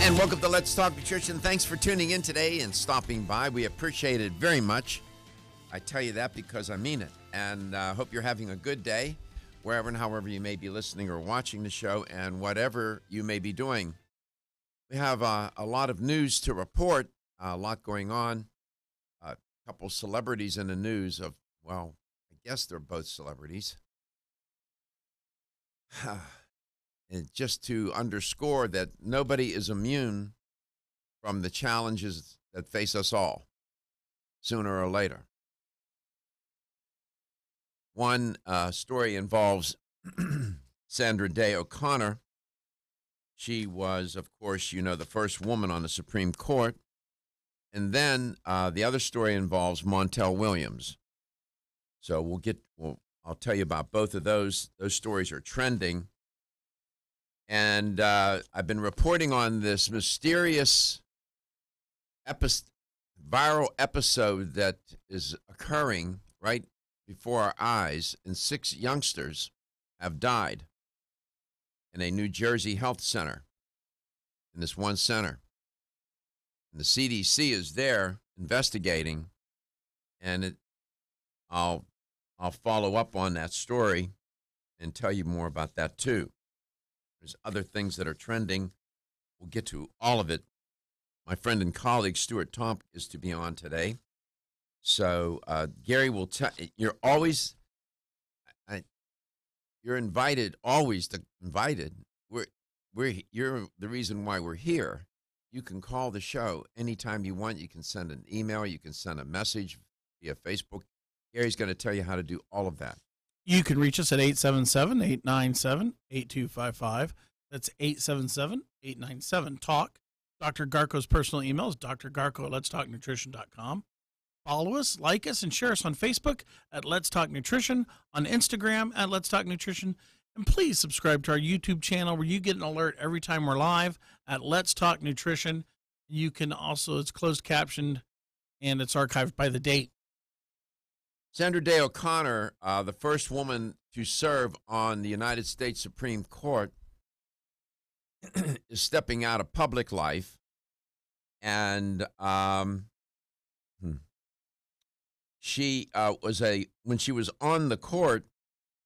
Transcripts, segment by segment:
And welcome to Let's Talk Nutrition. Thanks for tuning in today and stopping by. We appreciate it very much. I tell you that because I mean it. And I hope you're having a good day, wherever and however you may be listening or watching the show, and whatever you may be doing. We have a lot of news to report, a lot going on. A couple celebrities in the news of, well, I guess they're both celebrities. And just to underscore that nobody is immune from the challenges that face us all, sooner or later. One story involves Sandra Day O'Connor. She was, of course, the first woman on the Supreme Court. And then the other story involves Montel Williams. So I'll tell you about both of those. Those stories are trending. And I've been reporting on this mysterious viral episode that is occurring right before our eyes, and 6 youngsters have died in a New Jersey health center, in this one center. And the CDC is there investigating, and I'll follow up on that story and tell you more about that too. There's other things that are trending. We'll get to all of it. My friend and colleague, Stuart Tomp, is to be on today. So, Gary will tell you're always, you're invited, always invited. You're the reason why we're here. You can call the show anytime you want. You can send an email. You can send a message via Facebook. Gary's going to tell you how to do all of that. You can reach us at 877-897-8255. That's 877-897-TALK. Dr. Garko's personal email is drgarko@letstalknutrition.com. Follow us, like us, and share us on Facebook at Let's Talk Nutrition, on Instagram at Let's Talk Nutrition, and please subscribe to our YouTube channel where you get an alert every time we're live at Let's Talk Nutrition. You can also, it's closed captioned, and it's archived by the date. Sandra Day O'Connor, the first woman to serve on the United States Supreme Court, is stepping out of public life. And she when she was on the court,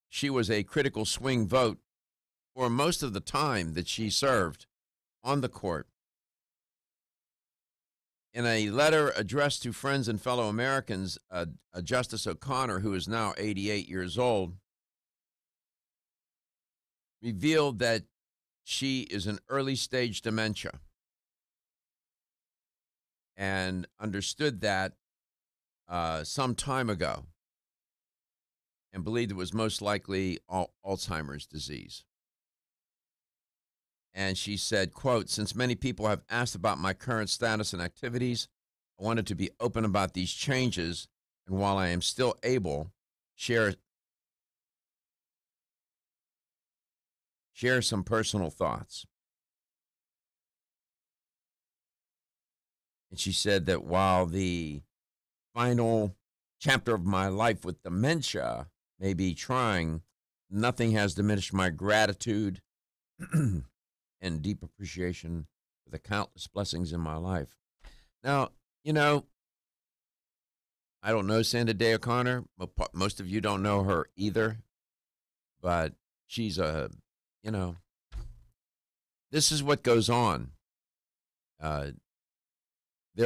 she was a critical swing vote for most of the time that she served on the court. In a letter addressed to friends and fellow Americans, Justice O'Connor, who is now 88 years old, revealed that she is in early-stage dementia and understood that some time ago and believed it was most likely Alzheimer's disease. And she said, quote, "Since many people have asked about my current status and activities, I wanted to be open about these changes, and while I am still able, share some personal thoughts." And she said that while the final chapter of my life with dementia may be trying, nothing has diminished my gratitude and deep appreciation for the countless blessings in my life. Now, I don't know Sandra Day O'Connor. Most of you don't know her either. But she's this is what goes on. There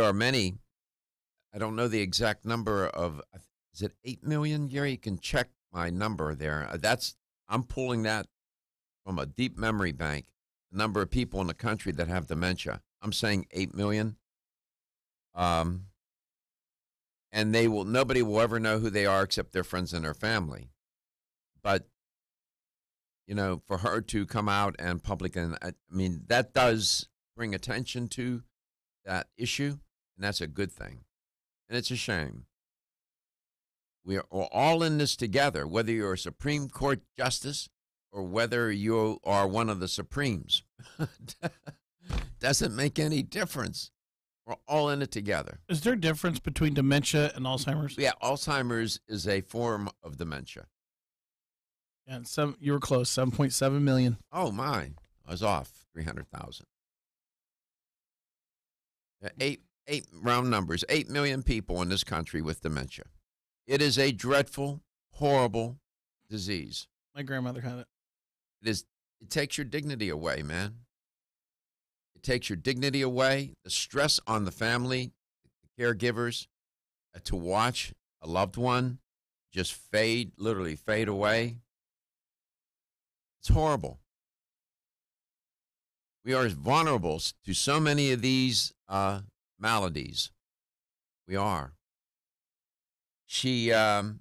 are many, I don't know the exact number of, is it 8 million? Gary, you can check my number there. I'm pulling that from a deep memory bank. Number of people in the country that have dementia. I'm saying 8 million. And nobody will ever know who they are except their friends and their family. But, for her to come out and public, and that does bring attention to that issue, and that's a good thing. And it's a shame. We're all in this together, whether you're a Supreme Court justice or whether you are one of the Supremes. Doesn't make any difference. We're all in it together. Is there a difference between dementia and Alzheimer's? Yeah, Alzheimer's is a form of dementia. And you were close, 7.7 million. Oh, my. I was off 300,000. Eight round numbers, 8 million people in this country with dementia. It is a dreadful, horrible disease. My grandmother had it. It takes your dignity away, man. It takes your dignity away, the stress on the family, the caregivers, to watch a loved one just literally fade away. It's horrible. We are vulnerable to so many of these maladies. We are. She said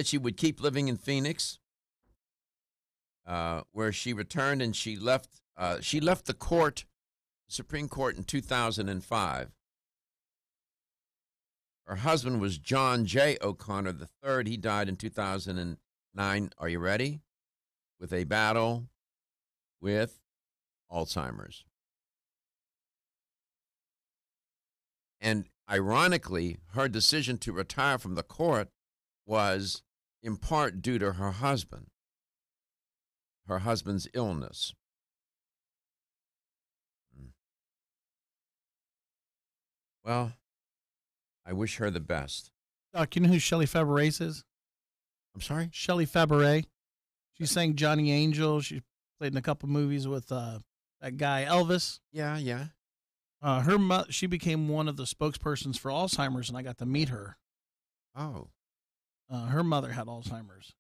she would keep living in Phoenix, where she returned, and she left the Supreme Court in 2005. Her husband was John J. O'Connor III. He died in 2009. Are you ready? With a battle with Alzheimer's. And ironically, her decision to retire from the court was in part due to her husband's illness. Well, I wish her the best. Doc, you know who Shelley Fabares is? I'm sorry? Shelley Fabares. She sang Johnny Angel. She played in a couple movies with that guy Elvis. Yeah. She became one of the spokespersons for Alzheimer's, and I got to meet her. Oh. Her mother had Alzheimer's.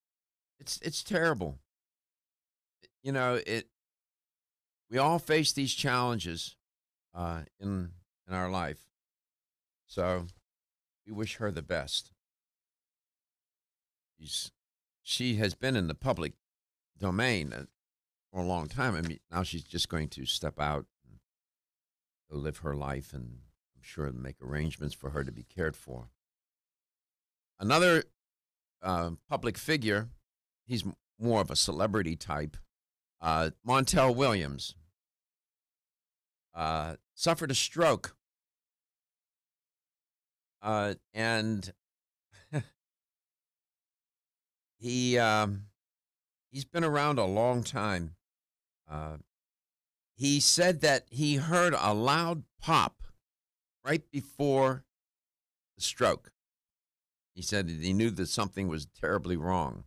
It's terrible. You know, we all face these challenges in our life. So we wish her the best. She has been in the public domain for a long time. I mean, now she's just going to step out and go live her life, and I'm sure make arrangements for her to be cared for. Another public figure, he's more of a celebrity type, Montel Williams, suffered a stroke. And he's been around a long time. He said that he heard a loud pop right before the stroke. He said that he knew that something was terribly wrong.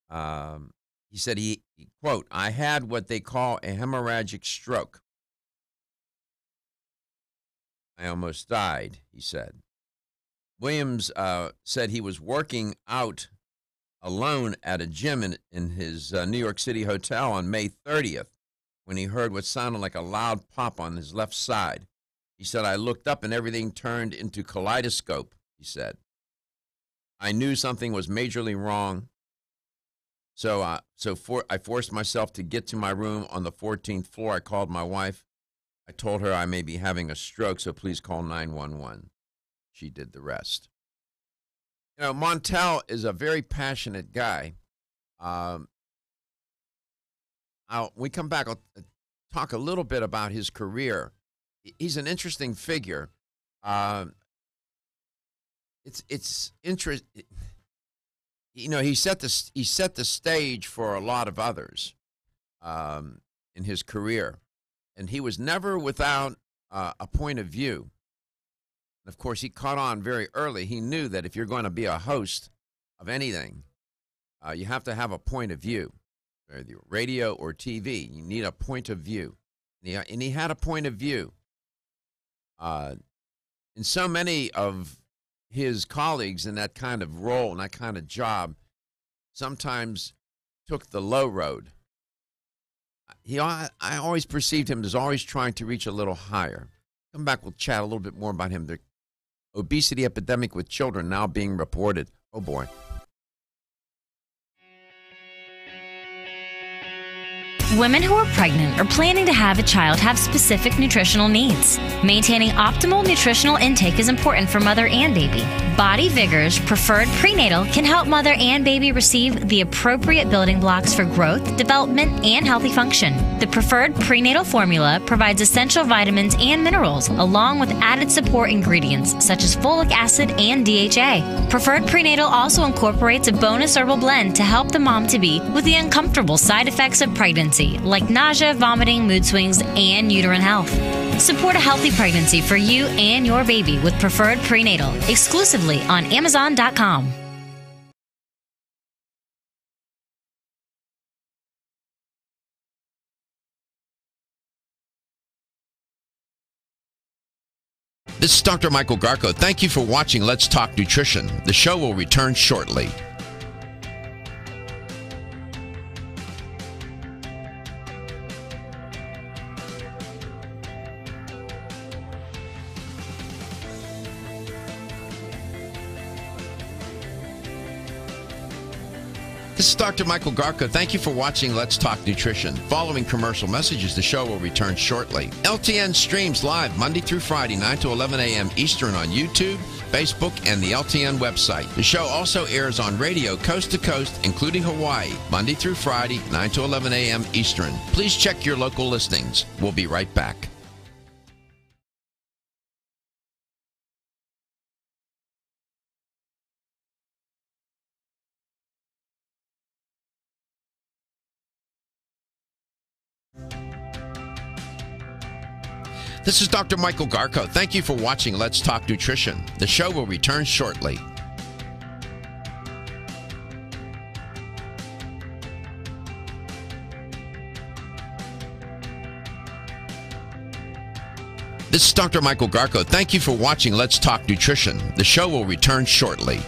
He said he quote, "I had what they call a hemorrhagic stroke. I almost died," he said. Williams said he was working out alone at a gym in his New York City hotel on May 30th when he heard what sounded like a loud pop on his left side. He said, "I looked up and everything turned into kaleidoscope," he said. "I knew something was majorly wrong, so I forced myself to get to my room on the 14th floor. I called my wife. I told her I may be having a stroke, so please call 911. She did the rest." You know, Montel is a very passionate guy. We come back, I'll talk a little bit about his career. He's an interesting figure. It's interesting. You know, he set the stage for a lot of others in his career. And he was never without a point of view. And of course, he caught on very early. He knew that if you're going to be a host of anything, you have to have a point of view, whether radio or TV. You need a point of view. And he had a point of view. And so many of his colleagues in that kind of role and that kind of job sometimes took the low road. I always perceived him as always trying to reach a little higher. Come back, we'll chat a little bit more about him. The obesity epidemic with children now being reported. Oh, boy. Women who are pregnant or planning to have a child have specific nutritional needs. Maintaining optimal nutritional intake is important for mother and baby. Body Vigor's Preferred Prenatal can help mother and baby receive the appropriate building blocks for growth, development, and healthy function. The Preferred Prenatal formula provides essential vitamins and minerals, along with added support ingredients such as folic acid and DHA. Preferred Prenatal also incorporates a bonus herbal blend to help the mom-to-be with the uncomfortable side effects of pregnancy, like nausea, vomiting, mood swings, and uterine health. Support a healthy pregnancy for you and your baby with Preferred Prenatal, exclusively on Amazon.com. This is Dr. Michael Garko. Thank you for watching Let's Talk Nutrition. The show will return shortly. This is Dr. Michael Garko. Thank you for watching Let's Talk Nutrition. Following commercial messages, the show will return shortly. LTN streams live Monday through Friday, 9 to 11 a.m. Eastern on YouTube, Facebook, and the LTN website. The show also airs on radio coast to coast, including Hawaii, Monday through Friday, 9 to 11 a.m. Eastern. Please check your local listings. We'll be right back. This is Dr. Michael Garko. Thank you for watching Let's Talk Nutrition. The show will return shortly. This is Dr. Michael Garko. Thank you for watching Let's Talk Nutrition. The show will return shortly.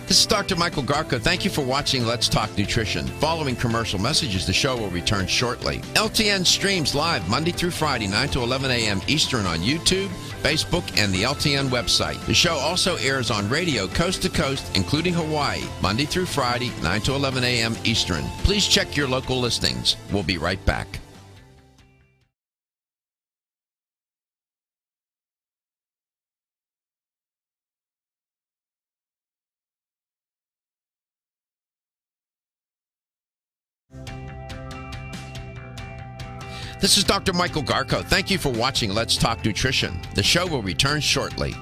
This is Dr. Michael Garko. Thank you for watching Let's Talk Nutrition. Following commercial messages, the show will return shortly. LTN streams live Monday through Friday, 9 to 11 a.m. Eastern on YouTube, Facebook, and the LTN website. The show also airs on radio coast to coast, including Hawaii, Monday through Friday, 9 to 11 a.m. Eastern. Please check your local listings. We'll be right back. This is Dr. Michael Garko. Thank you for watching Let's Talk Nutrition. The show will return shortly.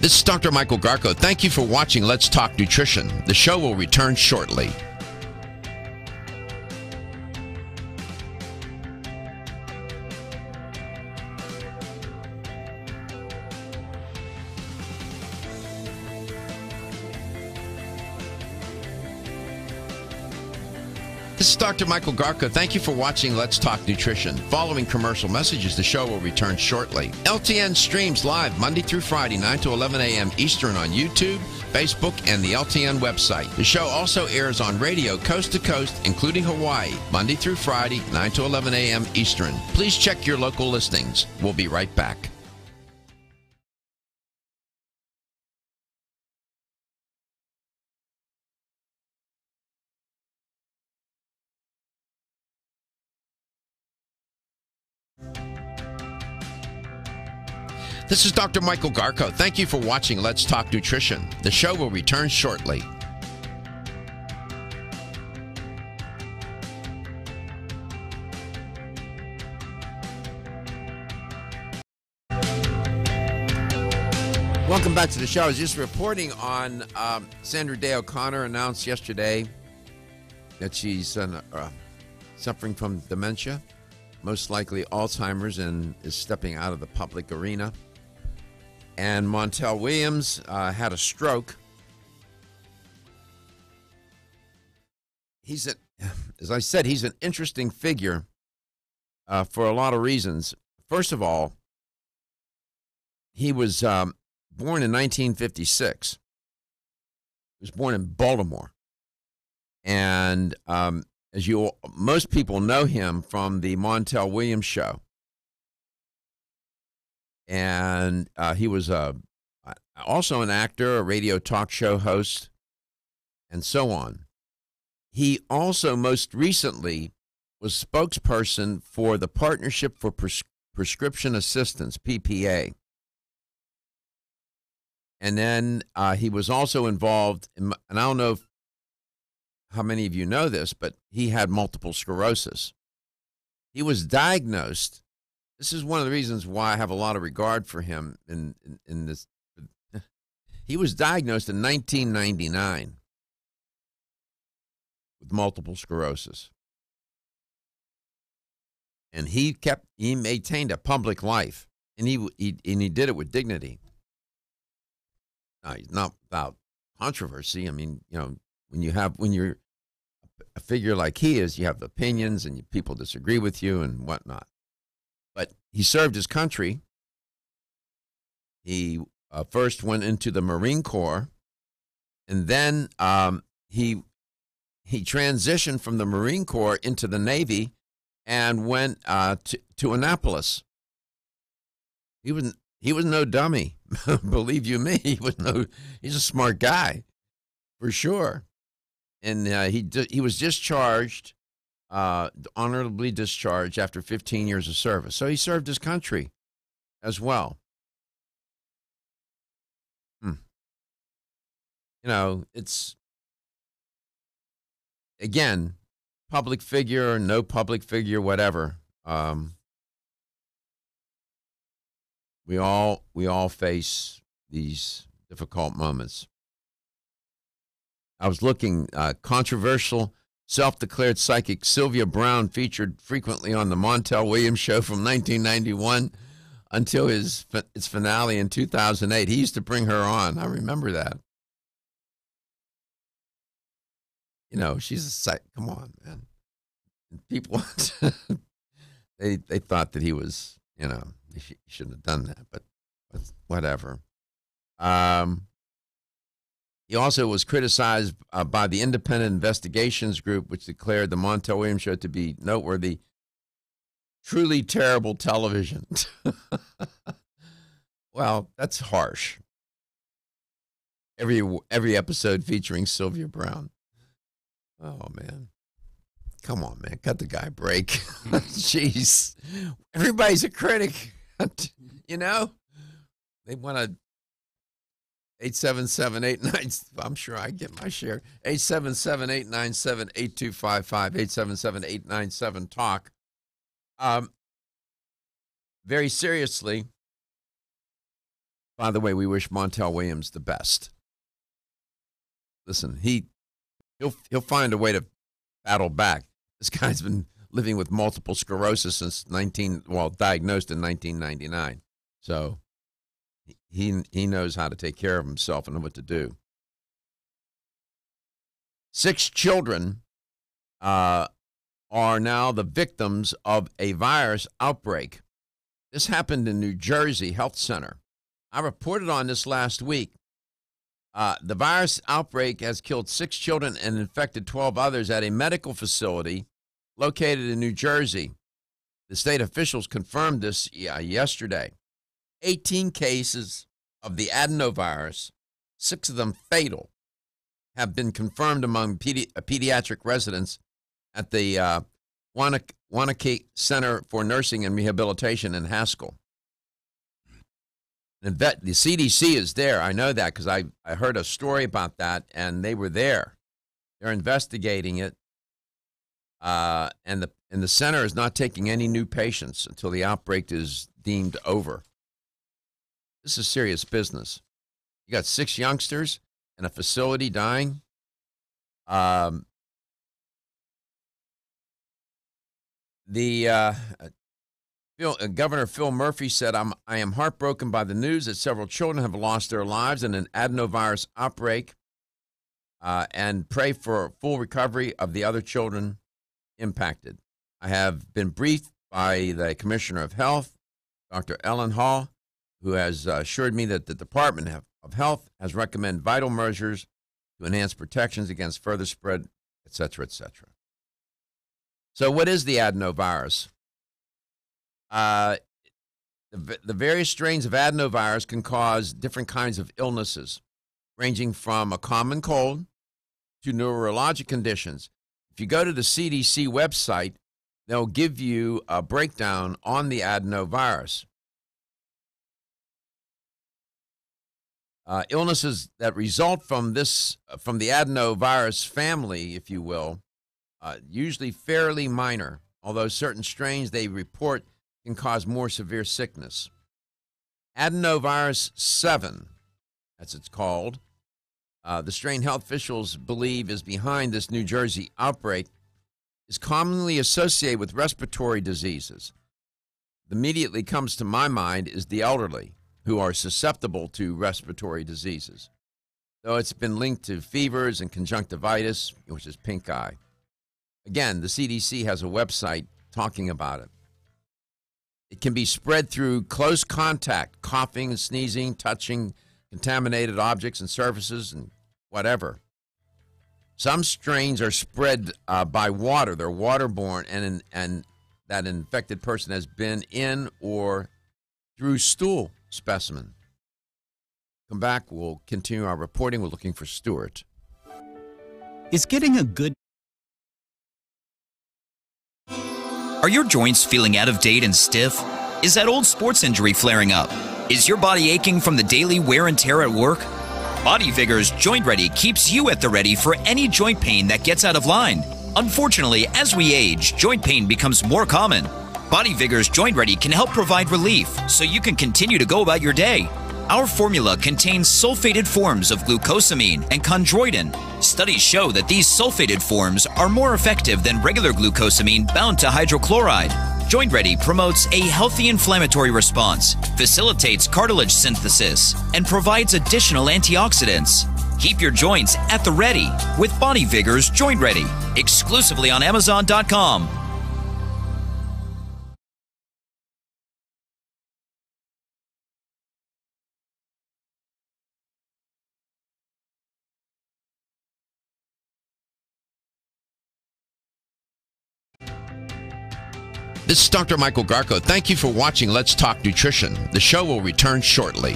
This is Dr. Michael Garko. Thank you for watching Let's Talk Nutrition. The show will return shortly. This is Dr. Michael Garko. Thank you for watching Let's Talk Nutrition. Following commercial messages, the show will return shortly. LTN streams live Monday through Friday, 9 to 11 a.m. Eastern on YouTube, Facebook, and the LTN website. The show also airs on radio coast to coast, including Hawaii, Monday through Friday, 9 to 11 a.m. Eastern. Please check your local listings. We'll be right back. This is Dr. Michael Garko. Thank you for watching Let's Talk Nutrition. The show will return shortly. Welcome back to the show. I was just reporting on Sandra Day O'Connor announced yesterday that she's suffering from dementia, most likely Alzheimer's, and is stepping out of the public arena. And Montel Williams had a stroke. As I said, he's an interesting figure for a lot of reasons. First of all, he was born in 1956. He was born in Baltimore. And as most people know him from the Montel Williams show. And he was also an actor, a radio talk show host, and so on. He also most recently was spokesperson for the Partnership for Prescription Assistance, PPA. And then he was also involved in, and I don't know how many of you know this, but he had multiple sclerosis. He was diagnosed. This is one of the reasons why I have a lot of regard for him in this. He was diagnosed in 1999 with multiple sclerosis. And he maintained a public life, and he did it with dignity. He's not without controversy. I mean, when you're a figure like he is, you have opinions and people disagree with you and whatnot. But he served his country. He first went into the Marine Corps, and then he transitioned from the Marine Corps into the Navy and went to Annapolis. He was no dummy, believe you me. He's a smart guy, for sure. And he was discharged, honorably discharged after 15 years of service. So he served his country as well. It's, again, public figure, no public figure, whatever. We all face these difficult moments. I was looking, controversial self-declared psychic Sylvia Browne featured frequently on the Montel Williams show from 1991 until its finale in 2008. He used to bring her on. I remember that. She's a psych. Come on, man. People, they thought that he was, he shouldn't have done that, but whatever. He also was criticized by the Independent Investigations Group, which declared the Montel Williams show to be noteworthy, truly terrible television. Well, that's harsh. Every episode featuring Sylvia Browne. Oh, man. Come on, man. Cut the guy a break. Jeez. Everybody's a critic. They want to 877-89. I'm sure I get my share. 877-897-8255. 877-897-TALK. Very seriously, by the way, we wish Montel Williams the best. Listen, he'll find a way to battle back. This guy's been living with multiple sclerosis since diagnosed in 1999. So he knows how to take care of himself and what to do. 6 children are now the victims of a virus outbreak. This happened in New Jersey Health Center. I reported on this last week. The virus outbreak has killed 6 children and infected 12 others at a medical facility located in New Jersey. The state officials confirmed this yesterday. 18 cases of the adenovirus, 6 of them fatal, have been confirmed among pediatric residents at the Wanakee Center for Nursing and Rehabilitation in Haskell. The CDC is there. I know that because I heard a story about that, and they were there. They're investigating it, and the center is not taking any new patients until the outbreak is deemed over. This is serious business. You got 6 youngsters in a facility dying. Governor Phil Murphy said, I am heartbroken by the news that several children have lost their lives in an adenovirus outbreak, and pray for full recovery of the other children impacted. I have been briefed by the Commissioner of Health, Dr. Ellen Hall, who has assured me that the Department of Health has recommended vital measures to enhance protections against further spread, et cetera, et cetera. So what is the adenovirus? The various strains of adenovirus can cause different kinds of illnesses, ranging from a common cold to neurologic conditions. If you go to the CDC website, they'll give you a breakdown on the adenovirus. Illnesses that result from this, from the adenovirus family, if you will, usually fairly minor, although certain strains they report can cause more severe sickness. Adenovirus 7, as it's called, the strain health officials believe is behind this New Jersey outbreak, is commonly associated with respiratory diseases. What immediately comes to my mind is the elderly, who are susceptible to respiratory diseases, though it's been linked to fevers and conjunctivitis, which is pink eye. Again, the CDC has a website talking about it. It can be spread through close contact, coughing and sneezing, touching contaminated objects and surfaces and whatever. Some strains are spread by water. They're waterborne, and that infected person has been in or through stool specimen. Come back. We'll continue our reporting. We're looking for Stuart. Is getting a good... Are your joints feeling out of date and stiff? Is that old sports injury flaring up? Is your body aching from the daily wear and tear at work? Body Vigor's Joint Ready keeps you at the ready for any joint pain that gets out of line. Unfortunately, as we age, joint pain becomes more common. Body Vigor's Joint Ready can help provide relief so you can continue to go about your day. Our formula contains sulfated forms of glucosamine and chondroitin. Studies show that these sulfated forms are more effective than regular glucosamine bound to hydrochloride. Joint Ready promotes a healthy inflammatory response, facilitates cartilage synthesis, and provides additional antioxidants. Keep your joints at the ready with Body Vigor's Joint Ready, exclusively on Amazon.com. This is Dr. Michael Garko. Thank you for watching Let's Talk Nutrition. The show will return shortly.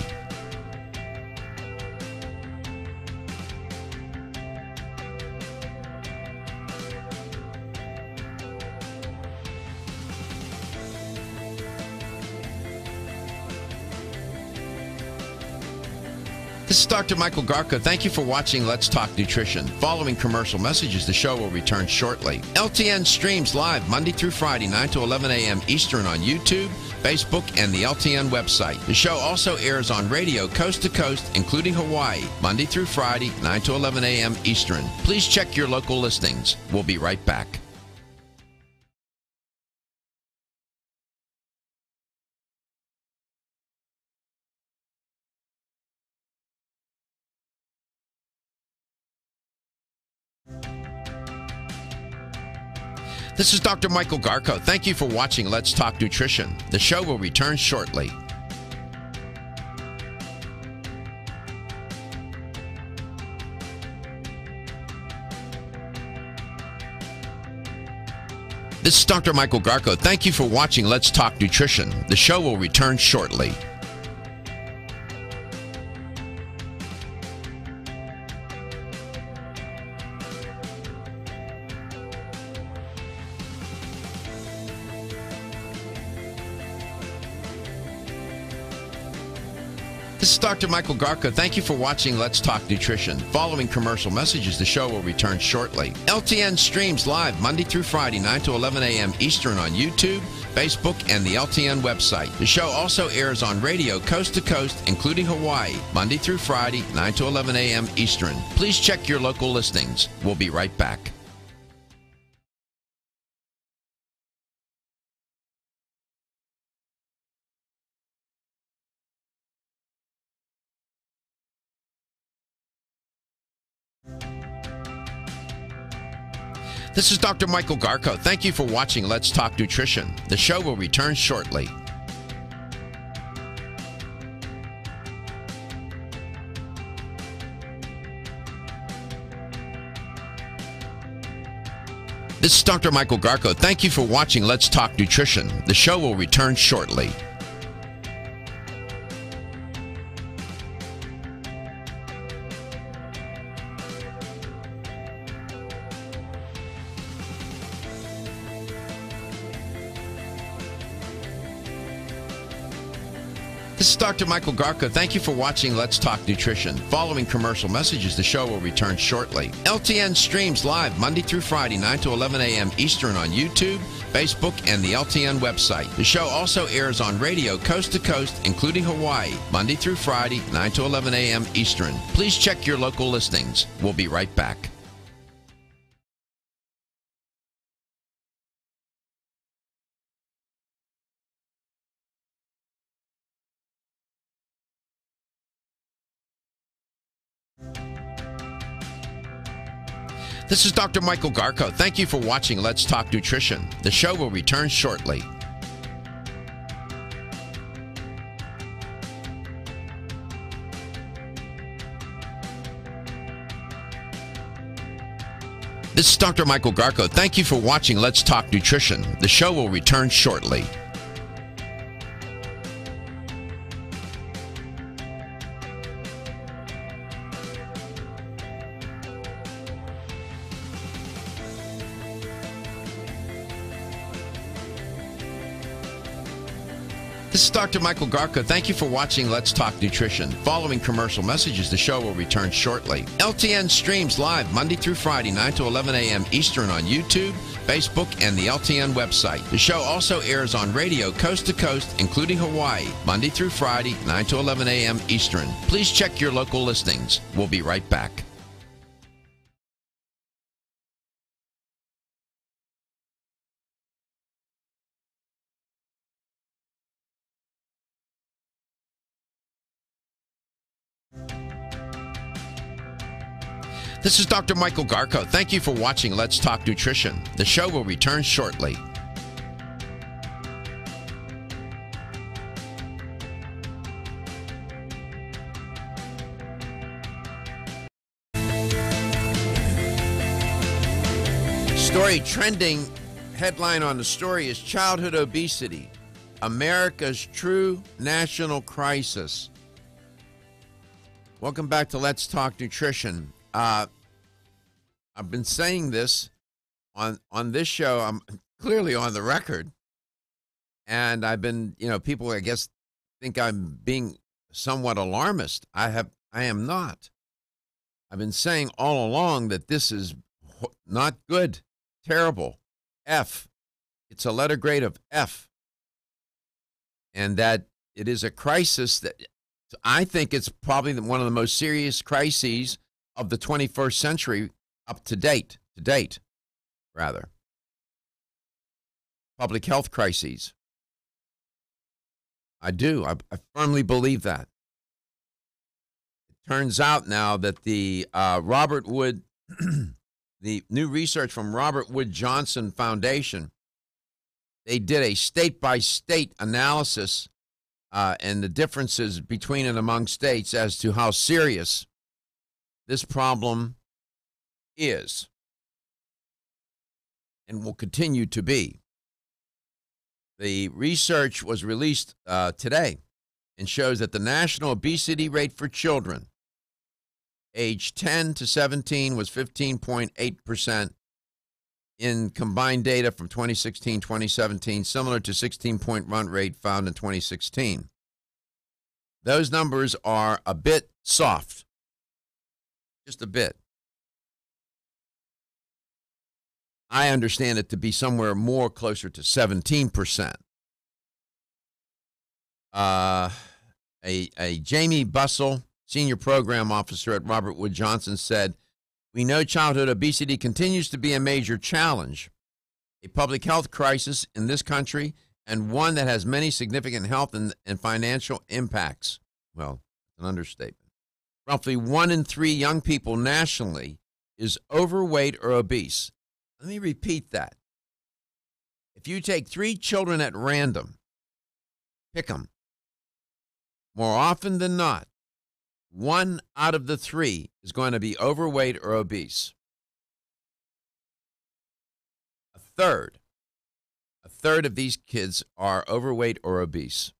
This is Dr. Michael Garko. Thank you for watching Let's Talk Nutrition. Following commercial messages, the show will return shortly. LTN streams live Monday through Friday, 9 to 11 a.m. Eastern on YouTube, Facebook, and the LTN website. The show also airs on radio coast to coast, including Hawaii, Monday through Friday, 9 to 11 a.m. Eastern. Please check your local listings. We'll be right back. This is Dr. Michael Garko. Thank you for watching Let's Talk Nutrition. The show will return shortly. This is Dr. Michael Garko. Thank you for watching Let's Talk Nutrition. The show will return shortly. This is Dr. Michael Garko. Thank you for watching Let's Talk Nutrition. Following commercial messages, the show will return shortly. LTN streams live Monday through Friday, 9 to 11 a.m. Eastern on YouTube, Facebook, and the LTN website. The show also airs on radio coast to coast, including Hawaii, Monday through Friday, 9 to 11 a.m. Eastern. Please check your local listings. We'll be right back. This is Dr. Michael Garko. Thank you for watching Let's Talk Nutrition. The show will return shortly. This is Dr. Michael Garko. Thank you for watching Let's Talk Nutrition. The show will return shortly. This is Dr. Michael Garko. Thank you for watching Let's Talk Nutrition. Following commercial messages, the show will return shortly. LTN streams live Monday through Friday, 9 to 11 a.m. Eastern on YouTube, Facebook, and the LTN website. The show also airs on radio coast to coast, including Hawaii, Monday through Friday, 9 to 11 a.m. Eastern. Please check your local listings. We'll be right back. This is Dr. Michael Garko. Thank you for watching Let's Talk Nutrition. The show will return shortly. This is Dr. Michael Garko. Thank you for watching Let's Talk Nutrition. The show will return shortly. This is Dr. Michael Garko. Thank you for watching Let's Talk Nutrition. Following commercial messages, the show will return shortly. LTN streams live Monday through Friday, 9 to 11 a.m. Eastern on YouTube, Facebook, and the LTN website. The show also airs on radio coast to coast, including Hawaii, Monday through Friday, 9 to 11 a.m. Eastern. Please check your local listings. We'll be right back. This is Dr. Michael Garko. Thank you for watching Let's Talk Nutrition. The show will return shortly. Story trending, headline on the story is childhood obesity, America's true national crisis. Welcome back to Let's Talk Nutrition. I've been saying this on this show. I'm clearly on the record. And I've been, people, I guess, think I'm being somewhat alarmist. I am not. I've been saying all along that this is not good, terrible, F. It's a letter grade of F. And that it is a crisis that I think it's probably one of the most serious crises of the 21st century to date, rather. Public health crises. I do. I firmly believe that. It turns out now that the Robert Wood, the new research from Robert Wood Johnson Foundation, they did a state-by-state analysis and the differences between and among states as to how serious this problem is and will continue to be. The research was released today and shows that the national obesity rate for children aged 10 to 17 was 15.8% in combined data from 2016-2017, similar to 16-point run rate found in 2016. Those numbers are a bit soft. Just a bit. I understand it to be somewhere more closer to 17%. Jamie Bussell, senior program officer at Robert Wood Johnson, said, "We know childhood obesity continues to be a major challenge, a public health crisis in this country, and one that has many significant health and financial impacts." Well, an understatement. Roughly 1 in 3 young people nationally is overweight or obese. Let me repeat that. If you take 3 children at random, pick them, more often than not, 1 out of the 3 is going to be overweight or obese. A third of these kids are overweight or obese.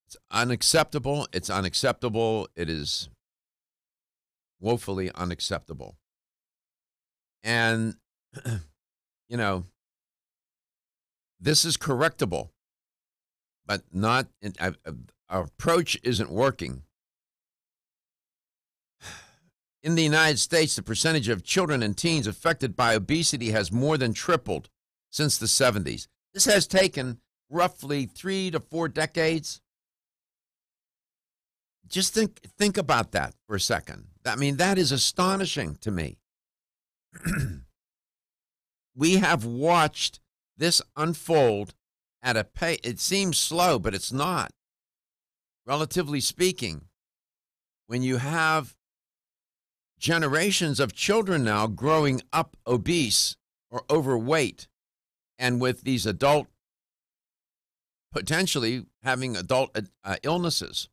It's unacceptable. It's unacceptable. It is woefully unacceptable. And, this is correctable but not. Our approach isn't working. In the United States, the percentage of children and teens affected by obesity has more than tripled since the 70s. This has taken roughly 3 to 4 decades. Just think about that for a second. I mean, that is astonishing to me. We have watched this unfold at a pace. It seems slow, but it's not. Relatively speaking, when you have generations of children now growing up obese or overweight, and with these potentially having adult illnesses,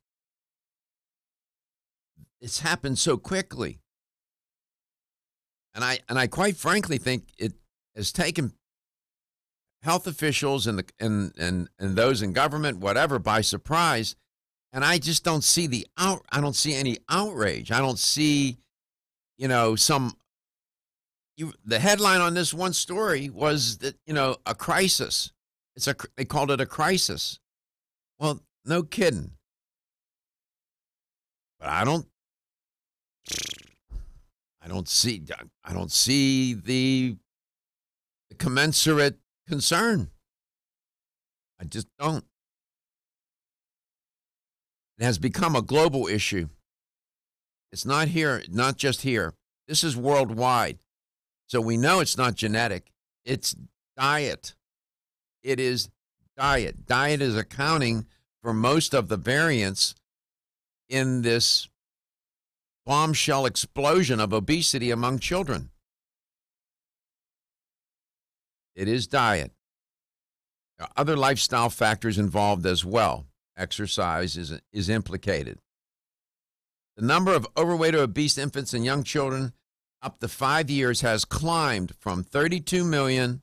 it's happened so quickly. And I quite frankly think it has taken health officials and those in government, whatever, by surprise. And I just don't see I don't see any outrage. I don't see, the headline on this one story was that, a crisis. They called it a crisis. Well, no kidding. But I don't see the commensurate concern. I just don't. It has become a global issue. It's not just here. This is worldwide. So we know it's not genetic. It's diet. It is diet. Diet is accounting for most of the variance in this bombshell explosion of obesity among children. It is diet. There are other lifestyle factors involved as well. Exercise is implicated. The number of overweight or obese infants and young children up to 5 years has climbed from 32 million